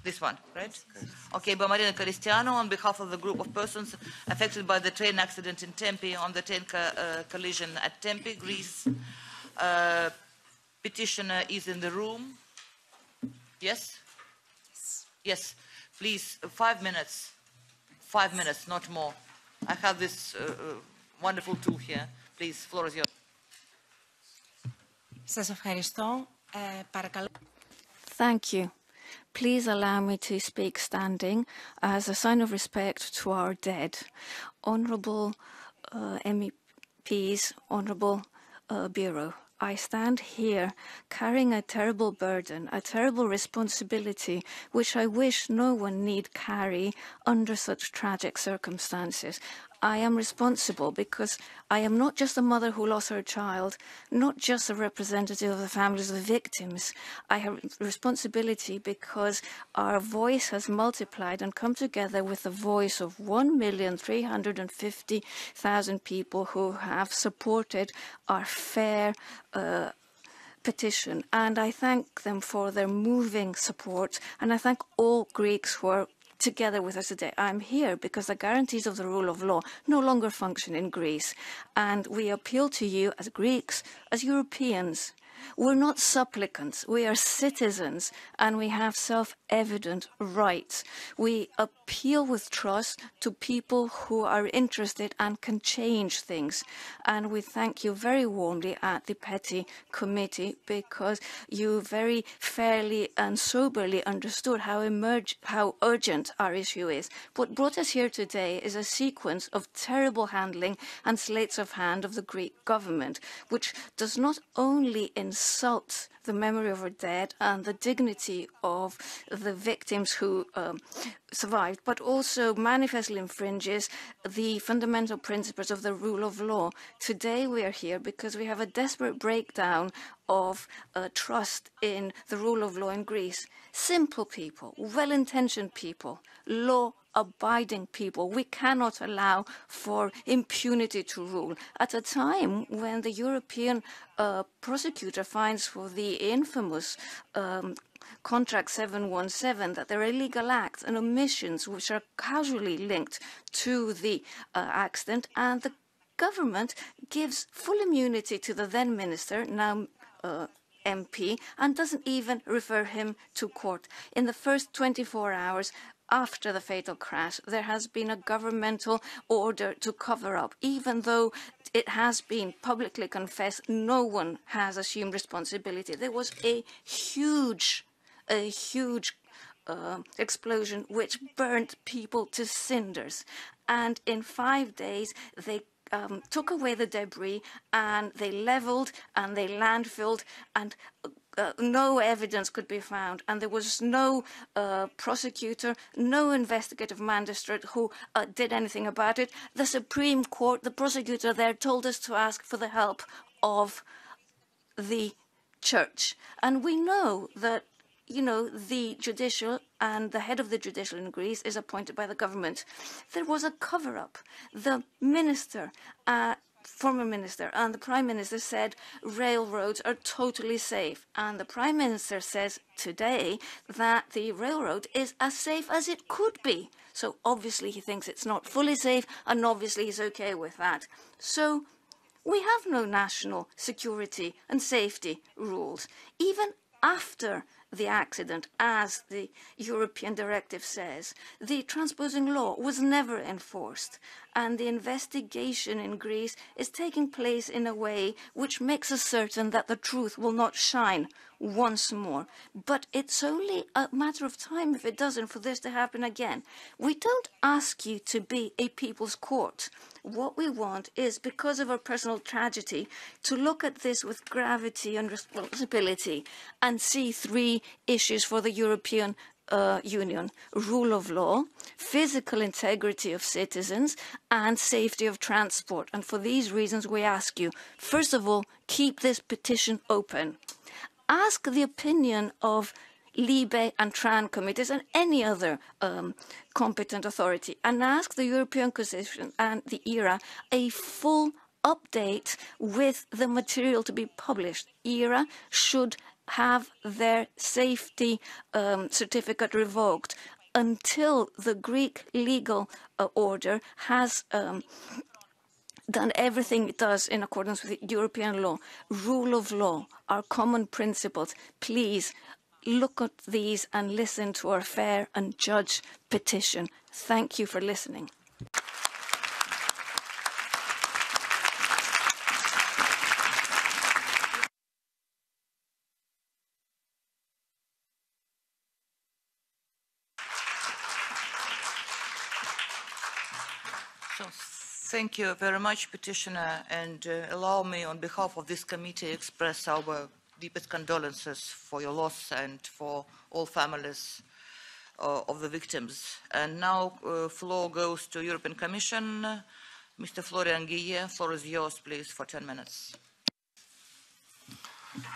This one, right? Okay, by Marina Cristiano, on behalf of the group of persons affected by the train accident in Tempe, on the train collision at Tempe, Greece. Petitioner is in the room. Yes? Yes. Please, 5 minutes. 5 minutes, not more. I have this wonderful tool here. Please, floor is yours. Σας ευχαριστώ. Παρακαλώ. Thank you. Please allow me to speak standing as a sign of respect to our dead. Honourable MEPs, Honourable Bureau, I stand here carrying a terrible burden, a terrible responsibility, which I wish no one need carry under such tragic circumstances. I am responsible because I am not just a mother who lost her child, not just a representative of the families of the victims. I have responsibility because our voice has multiplied and come together with the voice of 1,350,000 people who have supported our fair petition. And I thank them for their moving support, and I thank all Greeks who are together with us today. I'm here because the guarantees of the rule of law no longer function in Greece. And we appeal to you as Greeks, as Europeans. We're not supplicants, we are citizens, and we have self-evident rights. We appeal with trust to people who are interested and can change things. And we thank you very warmly at the Petty Committee because you very fairly and soberly understood how urgent our issue is. What brought us here today is a sequence of terrible handling and sleights of hand of the Greek government, which does not only insult the memory of our dead and the dignity of the victims who survived, but also manifestly infringes the fundamental principles of the rule of law. Today we are here because we have a desperate breakdown of trust in the rule of law in Greece. Simple people, well-intentioned people, law-abiding people. We cannot allow for impunity to rule. At a time when the European prosecutor finds for the infamous Contract 717 that there are illegal acts and omissions which are casually linked to the accident, and the government gives full immunity to the then minister, now MP, and doesn't even refer him to court. In the first 24 hours after the fatal crash, there has been a governmental order to cover up. Even though it has been publicly confessed, no one has assumed responsibility. There was a huge explosion which burnt people to cinders. And in 5 days, they took away the debris and they leveled and they landfilled, and no evidence could be found, and there was no prosecutor, no investigative magistrate who did anything about it. The Supreme Court, the prosecutor there, told us to ask for the help of the church. And we know that, you know, the judicial and the head of the judicial in Greece is appointed by the government. There was a cover-up. The minister, former minister, and the prime minister said railroads are totally safe. And the prime minister says today that the railroad is as safe as it could be. So obviously he thinks it's not fully safe, and obviously he's okay with that. So we have no national security and safety rules. Even after the accident, as the European directive says, the transposing law was never enforced, and the investigation in Greece is taking place in a way which makes us certain that the truth will not shine once more. But it's only a matter of time, if it doesn't, for this to happen again. We don't ask you to be a people's court. What we want is, because of our personal tragedy, to look at this with gravity and responsibility and see 3 issues for the European Union: rule of law, physical integrity of citizens, and safety of transport. And for these reasons we ask you, first of all, keep this petition open. Ask the opinion of Libe and Tran committees and any other competent authority, and ask the European Commission and the ERA a full update with the material to be published. ERA should have their safety certificate revoked until the Greek legal order has done everything it does in accordance with European law. Rule of law, our common principles. Please look at these and listen to our fair and judge petition. Thank you for listening. So, thank you very much, Petitioner, and allow me on behalf of this committee express our deepest condolences for your loss and for all families of the victims. And now floor goes to European Commission. Mr. Florian Guille, floor is yours, please, for 10 minutes.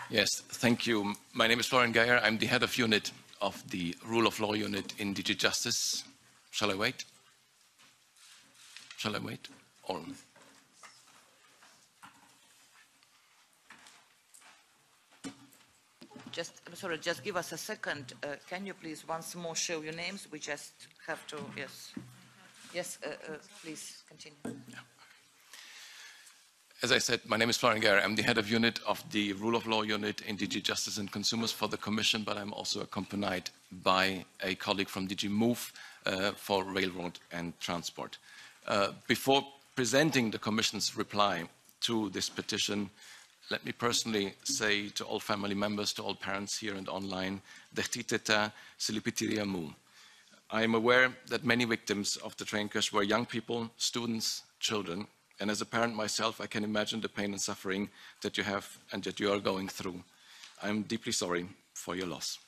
Yes, thank you. My name is Florian Geyer. I'm the head of unit of the Rule of Law unit in DG Justice. Shall I wait? Shall I wait? Or... I'm sorry, just give us a second. Can you please once more show your names? We just have to, yes. Yes, please continue. Yeah. As I said, my name is Florian Geyer. I'm the head of unit of the Rule of Law unit in DG Justice and Consumers for the Commission, but I'm also accompanied by a colleague from DG Move for Railroad and Transport. Before presenting the Commission's reply to this petition, let me personally say to all family members, to all parents here and online, Dechtiteta Silipitiria Mu. I am aware that many victims of the train crash were young people, students, children, and as a parent myself, I can imagine the pain and suffering that you have and that you are going through. I am deeply sorry for your loss.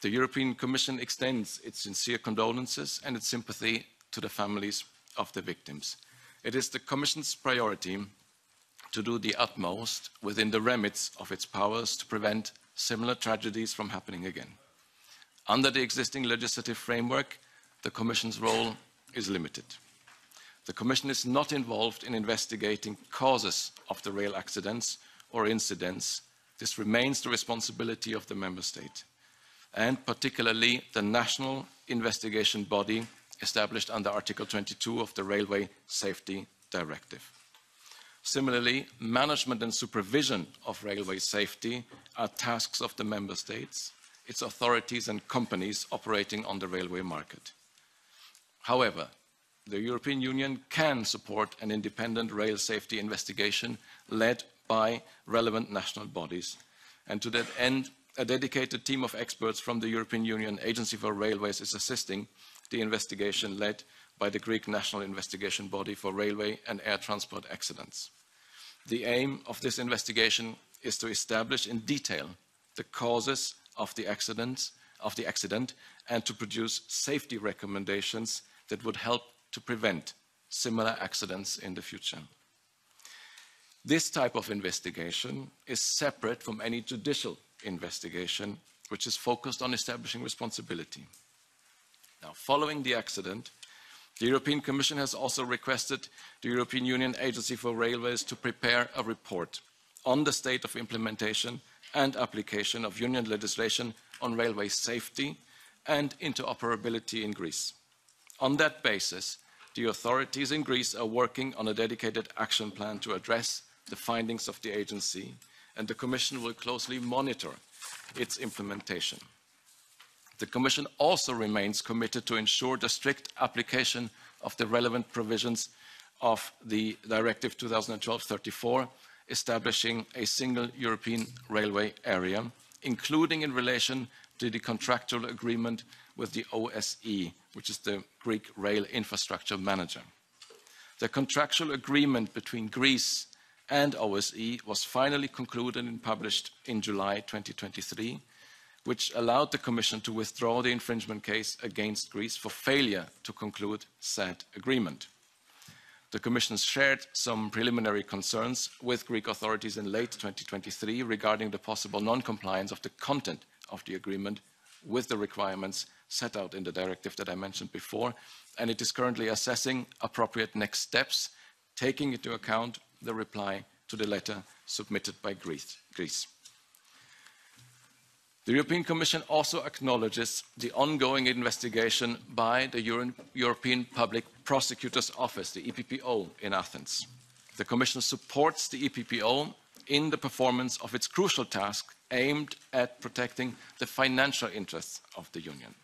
The European Commission extends its sincere condolences and its sympathy to the families of the victims. It is the Commission's priority to do the utmost within the remits of its powers to prevent similar tragedies from happening again. Under the existing legislative framework, the Commission's role is limited. The Commission is not involved in investigating causes of the rail accidents or incidents. This remains the responsibility of the Member State, and particularly the national investigation body established under Article 22 of the Railway Safety Directive. Similarly, management and supervision of railway safety are tasks of the Member States, its authorities and companies operating on the railway market. However, the European Union can support an independent rail safety investigation led by relevant national bodies. And to that end, a dedicated team of experts from the European Union Agency for Railways is assisting the investigation led by the Greek National Investigation Body for Railway and Air Transport Accidents. The aim of this investigation is to establish in detail the causes of the accident and to produce safety recommendations that would help to prevent similar accidents in the future. This type of investigation is separate from any judicial investigation, which is focused on establishing responsibility. Now, following the accident, the European Commission has also requested the European Union Agency for Railways to prepare a report on the state of implementation and application of Union legislation on railway safety and interoperability in Greece. On that basis, the authorities in Greece are working on a dedicated action plan to address the findings of the agency, and the Commission will closely monitor its implementation. The Commission also remains committed to ensure the strict application of the relevant provisions of the Directive 2012-34, establishing a single European railway area, including in relation to the contractual agreement with the OSE, which is the Greek Rail Infrastructure Manager. The contractual agreement between Greece and OSE was finally concluded and published in July 2023, which allowed the Commission to withdraw the infringement case against Greece for failure to conclude said agreement. The Commission shared some preliminary concerns with Greek authorities in late 2023 regarding the possible non-compliance of the content of the agreement with the requirements set out in the directive that I mentioned before, and it is currently assessing appropriate next steps, taking into account the reply to the letter submitted by Greece. The European Commission also acknowledges the ongoing investigation by the European Public Prosecutor's Office, the EPPO, in Athens. The Commission supports the EPPO in the performance of its crucial task aimed at protecting the financial interests of the Union.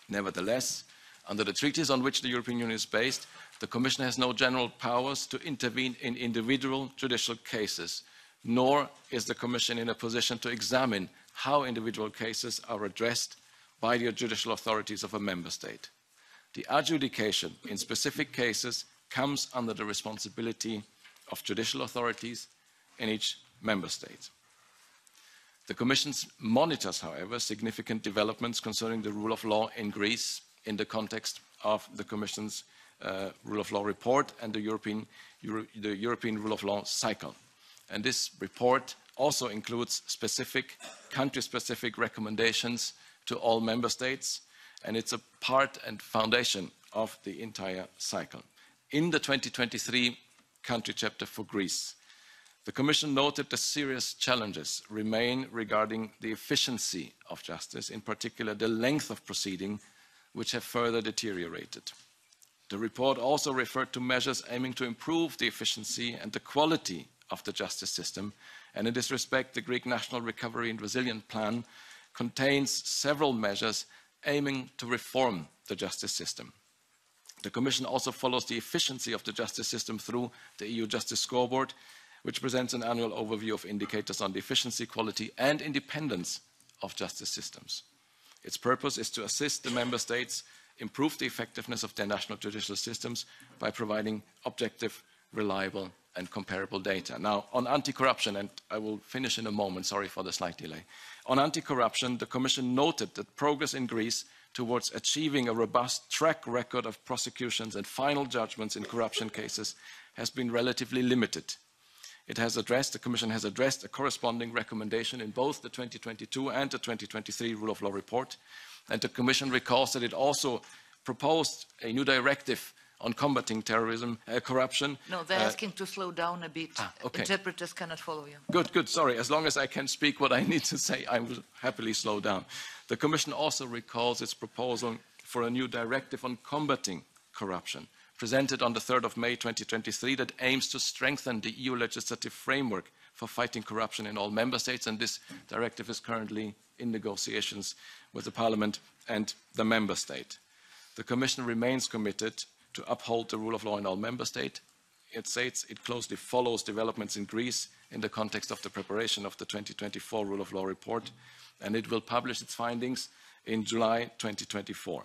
Nevertheless, under the treaties on which the European Union is based, the Commission has no general powers to intervene in individual judicial cases, nor is the Commission in a position to examine how individual cases are addressed by the judicial authorities of a member state. The adjudication in specific cases comes under the responsibility of judicial authorities in each member state. The Commission monitors, however, significant developments concerning the rule of law in Greece in the context of the Commission's rule of law report and the European rule of law cycle. And this report also includes country-specific recommendations to all member states, and it's a part and foundation of the entire cycle. In the 2023 country chapter for Greece, the Commission noted the serious challenges remain regarding the efficiency of justice, in particular the length of proceeding, which have further deteriorated. The report also referred to measures aiming to improve the efficiency and the quality of the justice system, and in this respect, the Greek National Recovery and Resilience Plan contains several measures aiming to reform the justice system. The Commission also follows the efficiency of the justice system through the EU Justice Scoreboard, which presents an annual overview of indicators on the efficiency, quality, and independence of justice systems. Its purpose is to assist the member states improve the effectiveness of their national judicial systems by providing objective, reliable, and comparable data. Now, on anti-corruption, and I will finish in a moment, sorry for the slight delay. On anti-corruption, the Commission noted that progress in Greece towards achieving a robust track record of prosecutions and final judgments in corruption cases has been relatively limited. The Commission has addressed a corresponding recommendation in both the 2022 and the 2023 Rule of Law report, and the Commission recalls that it also proposed a new directive on combating corruption. No, they're asking to slow down a bit. Okay. Interpreters cannot follow you. Good, sorry. As long as I can speak what I need to say, I will happily slow down. The Commission also recalls its proposal for a new directive on combating corruption, presented on the 3rd of May 2023, that aims to strengthen the EU legislative framework for fighting corruption in all member states, and this directive is currently in negotiations with the Parliament and the member state. The Commission remains committed to uphold the rule of law in all member states. It states it closely follows developments in Greece in the context of the preparation of the 2024 Rule of Law report, and it will publish its findings in July 2024.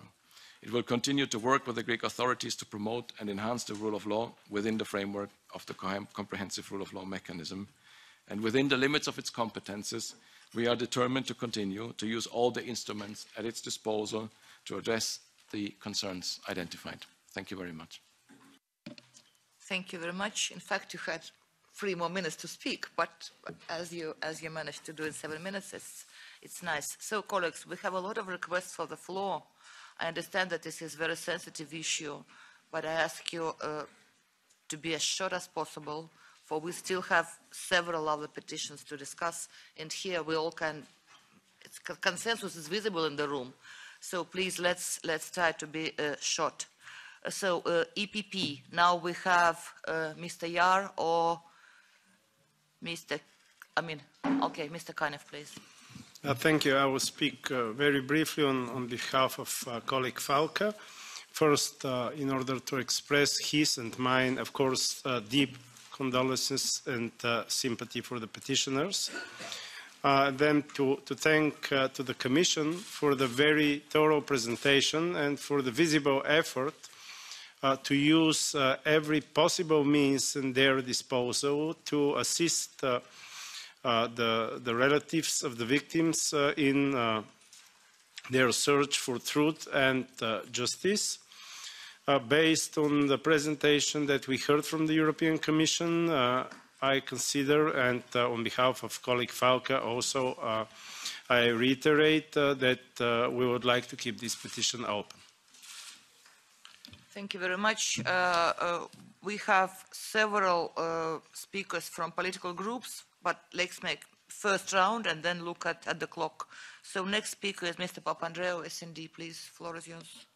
It will continue to work with the Greek authorities to promote and enhance the rule of law within the framework of the comprehensive rule of law mechanism. And within the limits of its competences, we are determined to continue to use all the instruments at its disposal to address the concerns identified. Thank you very much. Thank you very much. In fact, you had 3 more minutes to speak, but as you managed to do in 7 minutes, it's nice. So, colleagues, we have a lot of requests for the floor. I understand that this is a very sensitive issue, but I ask you to be as short as possible, for we still have several other petitions to discuss, and here we all consensus is visible in the room. So please, let's try to be short. So EPP, now we have Mr. Yar or Mr. Kanev, please. Thank you. I will speak very briefly on behalf of colleague Falca. First, in order to express his and mine, of course, deep condolences and sympathy for the petitioners. Then to thank to the Commission for the very thorough presentation and for the visible effort to use every possible means in their disposal to assist the relatives of the victims in their search for truth and justice. Based on the presentation that we heard from the European Commission, I consider, and on behalf of colleague Falca also, I reiterate that we would like to keep this petition open. Thank you very much. We have several speakers from political groups, but let's make first round and then look at the clock. So next speaker is Mr. Papandreou, SND, please. Floor is yours.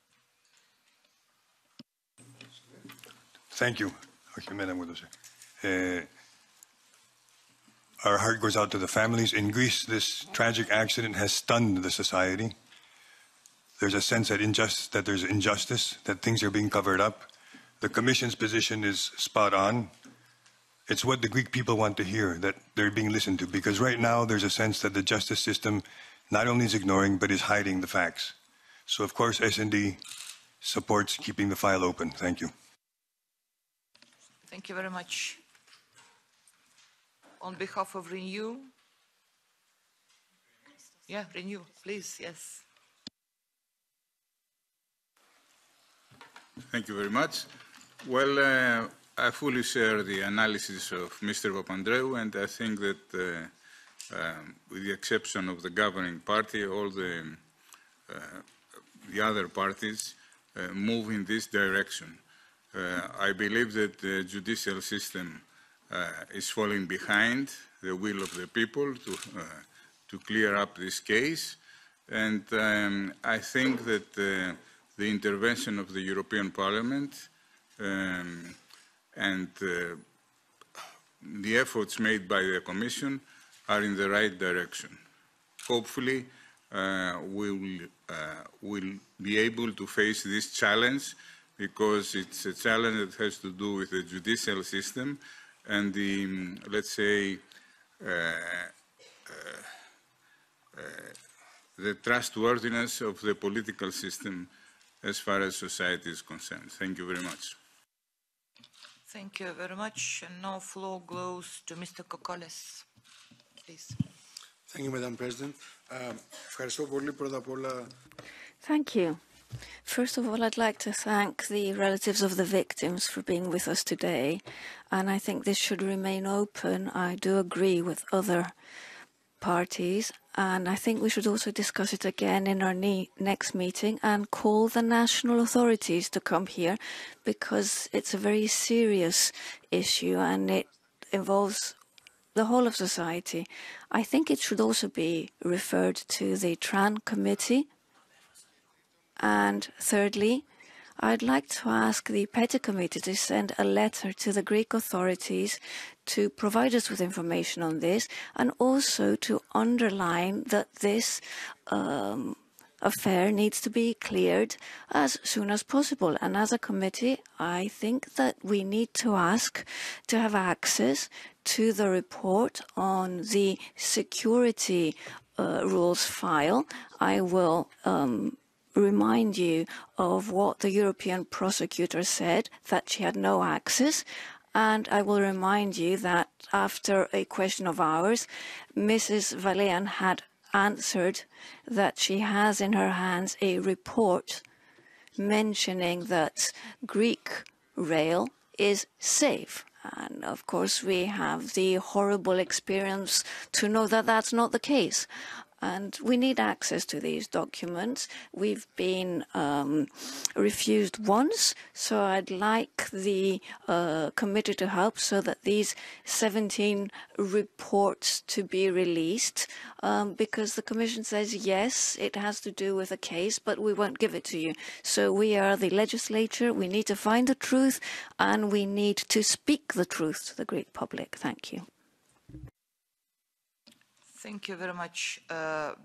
Thank you. Our heart goes out to the families. In Greece, this tragic accident has stunned the society. There's a sense that there's injustice, that things are being covered up. The Commission's position is spot on. It's what the Greek people want to hear, that they're being listened to, because right now there's a sense that the justice system not only is ignoring, but is hiding the facts. So, of course, S&D supports keeping the file open. Thank you. Thank you very much. On behalf of Renew. Yeah, Renew, please, yes. Thank you very much. Well, I fully share the analysis of Mr. Papandreou, and I think that with the exception of the governing party, all the other parties move in this direction. I believe that the judicial system is falling behind the will of the people to clear up this case, and I think that the intervention of the European Parliament and the efforts made by the Commission are in the right direction. Hopefully, we'll be able to face this challenge, because it's a challenge that has to do with the judicial system and the, let's say, the trustworthiness of the political system as far as society is concerned. Thank you very much. Thank you very much. And now floor goes to Mr. Kokoles, please. Thank you, Madam President. Thank you. First of all, I'd like to thank the relatives of the victims for being with us today, and I think this should remain open. I do agree with other parties, and I think we should also discuss it again in our next meeting and call the national authorities to come here, because it's a very serious issue and it involves the whole of society. I think it should also be referred to the TRAN committee. And thirdly, I'd like to ask the Petty Committee to send a letter to the Greek authorities to provide us with information on this, and also to underline that this affair needs to be cleared as soon as possible. And as a committee, I think that we need to ask to have access to the report on the security rules file. I will remind you of what the European prosecutor said, that she had no access. And I will remind you that after a question of hours, Mrs. Valean had answered that she has in her hands a report mentioning that Greek rail is safe. And of course, we have the horrible experience to know that that's not the case. And we need access to these documents. We've been refused once, so I'd like the committee to help so that these 17 reports to be released, because the Commission says, yes, it has to do with a case, but we won't give it to you. So we are the legislature, we need to find the truth, and we need to speak the truth to the Greek public. Thank you. Thank you very much.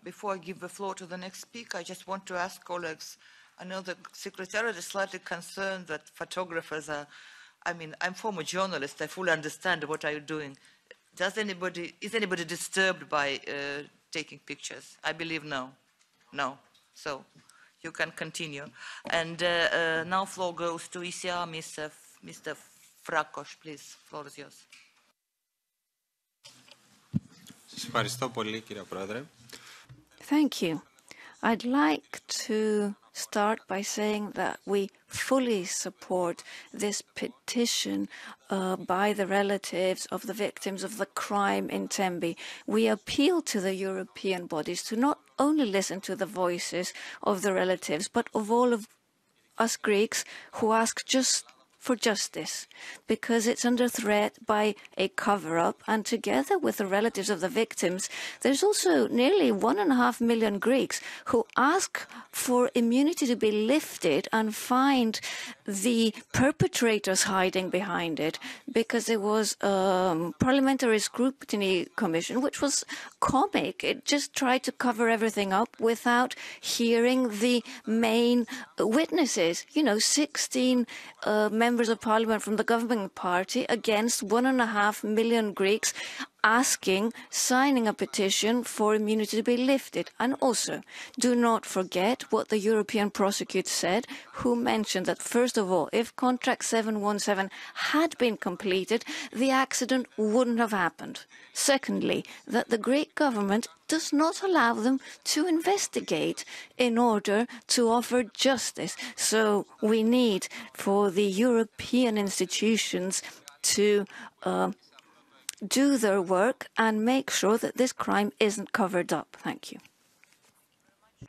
Before I give the floor to the next speaker, I just want to ask colleagues, I know the Secretariat is slightly concerned that photographers are, I mean, I'm former journalist, I fully understand what are you doing. Is anybody disturbed by taking pictures? I believe no. No. So you can continue. And now floor goes to ECR, Mr. Frakos, please. Floor is yours. Thank you. I'd like to start by saying that we fully support this petition by the relatives of the victims of the crime in Tembi. We appeal to the European bodies to not only listen to the voices of the relatives, but of all of us Greeks who ask just for justice because it's under threat by a cover-up, and together with the relatives of the victims, there's also nearly 1.5 million Greeks who ask for immunity to be lifted and find the perpetrators hiding behind it, because there was a parliamentary scrutiny commission which was comic. It just tried to cover everything up without hearing the main witnesses. 16 members of parliament from the governing party against 1.5 million Greeks signing a petition for immunity to be lifted. And also, do not forget what the European prosecutor said, who mentioned that, first of all, if Contract 717 had been completed, the accident wouldn't have happened. Secondly, that the Greek government does not allow them to investigate in order to offer justice. So we need for the European institutions to do their work and make sure that this crime isn't covered up. Thank you.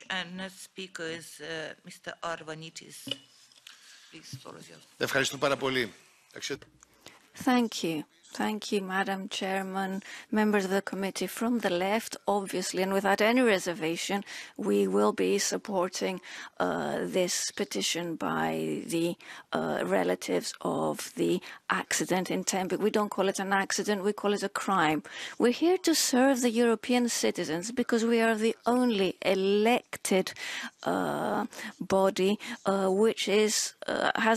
And next speaker is Mr. Arvanitis. Please, floor is yours. Ευχαριστώ πάρα πολύ. Thank you. Thank you, Madam Chairman, members of the committee. From the left, obviously, and without any reservation, we will be supporting this petition by the relatives of the accident in Tempe. We don't call it an accident, we call it a crime. We're here to serve the European citizens because we are the only elected body which has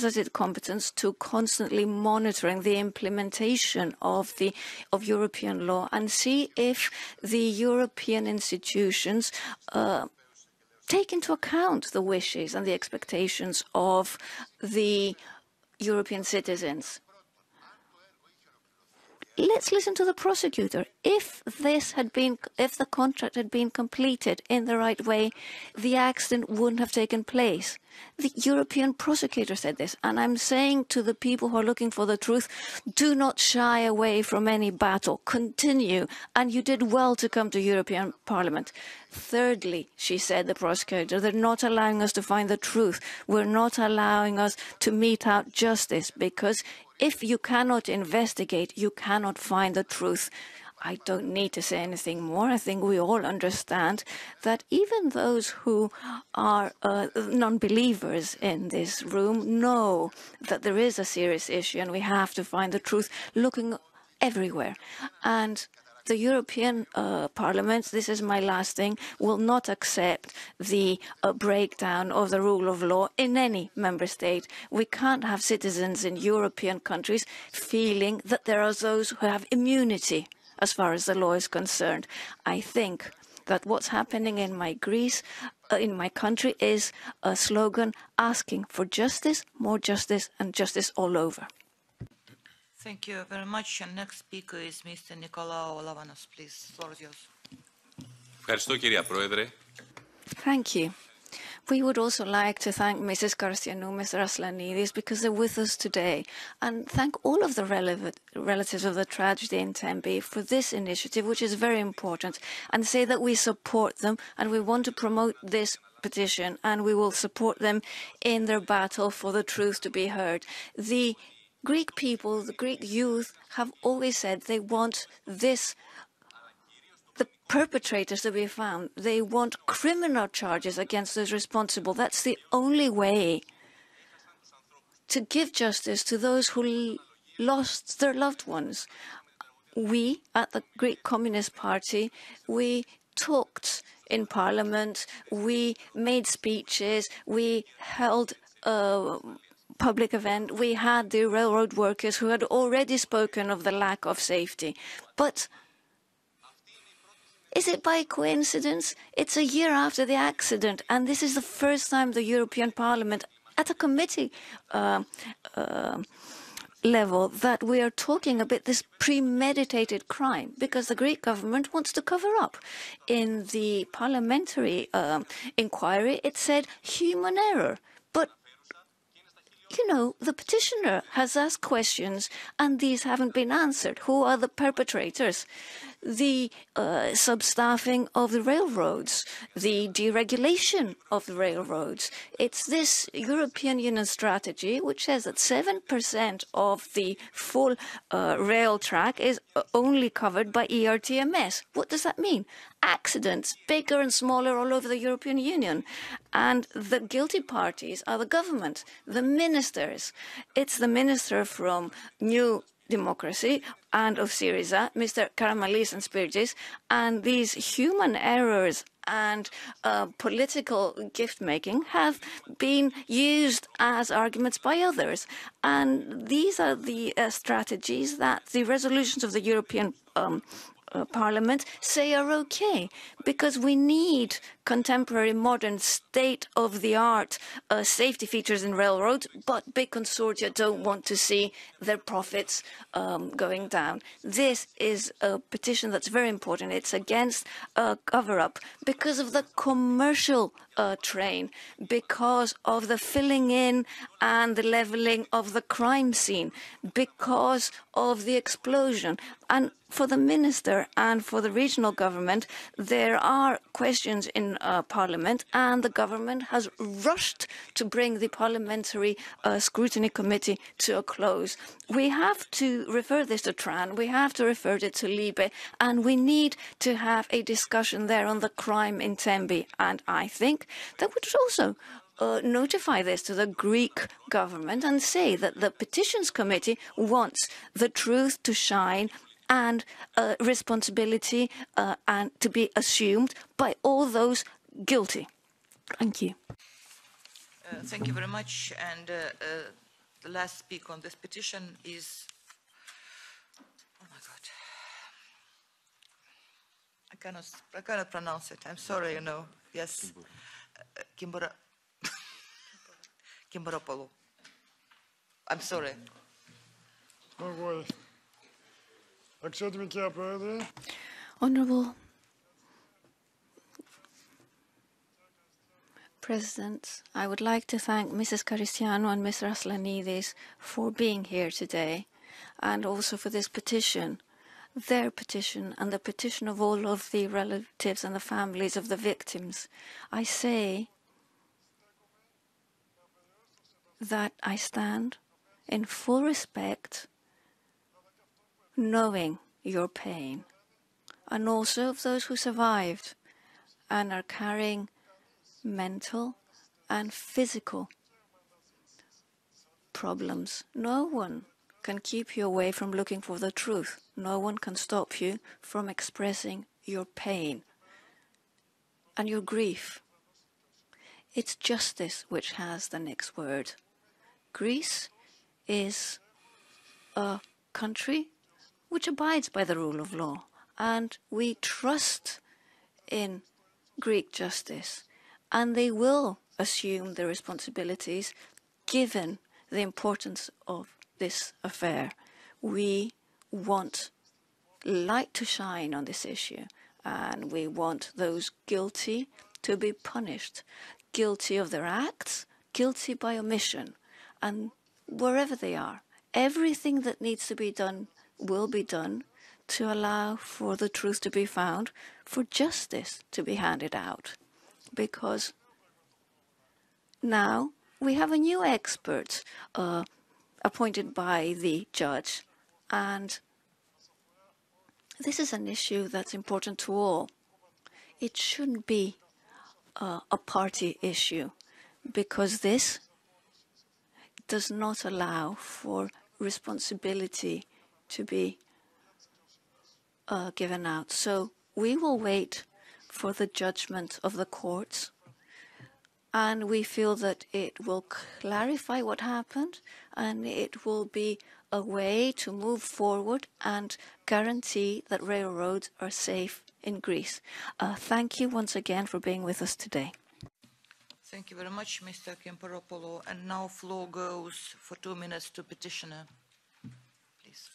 as its competence to constantly monitoring the implementation of European law and see if the European institutions take into account the wishes and the expectations of the European citizens. Let's listen to the prosecutor. If the contract had been completed in the right way, the accident wouldn't have taken place. The European prosecutor said this, and I'm saying to the people who are looking for the truth, do not shy away from any battle. Continue, and you did well to come to European Parliament. Thirdly, she said, the prosecutor, they're not allowing us to find the truth. We're not allowing us to mete out justice, because if you cannot investigate, you cannot find the truth. I don't need to say anything more. I think we all understand that even those who are non-believers in this room know that there is a serious issue and we have to find the truth looking everywhere. And the European Parliament, this is my last thing, will not accept the breakdown of the rule of law in any member state. We can't have citizens in European countries feeling that there are those who have immunity as far as the law is concerned. I think that what's happening in my country is a slogan asking for justice, more justice, and justice all over. Thank you very much. And next speaker is Mr. Nikolaou Lavanos. Please, floor is yours. Ευχαριστώ, κυρία Πρόεδρε. Thank you. We would also like to thank Mrs. Karstianou, Mr. Aslanidis, because they're with us today, and thank all of the relatives of the tragedy in Tempe for this initiative, which is very important, and say that we support them and we want to promote this petition and we will support them in their battle for the truth to be heard. The Greek people, the Greek youth have always said they want the perpetrators to be found. They want criminal charges against those responsible. That's the only way to give justice to those who lost their loved ones. We, at the Greek Communist Party, we talked in Parliament, we made speeches, we held public event, we had the railroad workers who had already spoken of the lack of safety. But is it by coincidence? It's a year after the accident, and this is the first time the European Parliament, at a committee level, that we are talking about this premeditated crime, because the Greek government wants to cover up. In the parliamentary inquiry, it said human error. But the petitioner has asked questions and these haven't been answered. Who are the perpetrators? the substaffing of the railroads, the deregulation of the railroads. It's this European Union strategy which says that 7% of the full rail track is only covered by ERTMS. What does that mean? Accidents, bigger and smaller, all over the European Union. And the guilty parties are the government, the ministers. It's the minister from New Democracy and of Syriza, Mr. Karamanlis and Spirgis, and these human errors and political gift-making have been used as arguments by others. And these are the strategies that the resolutions of the European Parliament say are okay, because we need contemporary, modern, state-of-the-art safety features in railroads, but big consortia don't want to see their profits going down. This is a petition that's very important. It's against a cover-up because of the commercial train, because of the filling in and the leveling of the crime scene, because of the explosion. And for the minister and for the regional government, there are questions in Parliament, and the government has rushed to bring the Parliamentary Scrutiny Committee to a close. We have to refer this to TRAN, we have to refer it to LIBE, and we need to have a discussion there on the crime in Tembi. And I think that we should also notify this to the Greek government and say that the Petitions Committee wants the truth to shine and responsibility and to be assumed by all those guilty. Thank you. Thank you very much. And the last speaker on this petition is, oh my God, I cannot pronounce it. I'm sorry, you know. Yes, Kimberopoulou. I'm sorry. No worries. Honourable President, I would like to thank Mrs. Karistianou and Mr. Aslanidis for being here today, and also for this petition, their petition and the petition of all of the relatives and the families of the victims. I say that I stand in full respect, knowing your pain, and also of those who survived and are carrying mental and physical problems. No one can keep you away from looking for the truth. No one can stop you from expressing your pain and your grief. It's justice which has the next word. Greece is a country which abides by the rule of law, and we trust in Greek justice, and they will assume their responsibilities given the importance of this affair. We want light to shine on this issue, and we want those guilty to be punished, guilty of their acts, guilty by omission, and wherever they are, everything that needs to be done will be done to allow for the truth to be found, for justice to be handed out. Because now we have a new expert appointed by the judge, and this is an issue that's important to all. It shouldn't be a party issue, because this does not allow for responsibility to be given out. So we will wait for the judgment of the courts, and we feel that it will clarify what happened, and it will be a way to move forward and guarantee that railroads are safe in Greece. Thank you once again for being with us today. Thank you very much, Mr. Kimberopoulou. And now floor goes for 2 minutes to petitioner. Please.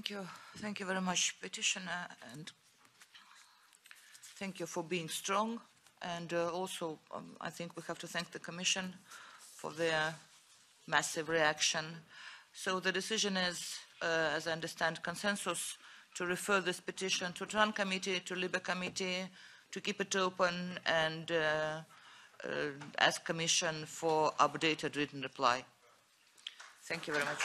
Thank you. Thank you very much, Petitioner, and thank you for being strong. And also, I think we have to thank the Commission for their massive reaction. So the decision is, as I understand, consensus to refer this petition to TRAN committee, to LIBE committee, to keep it open and ask Commission for updated written reply. Thank you very much.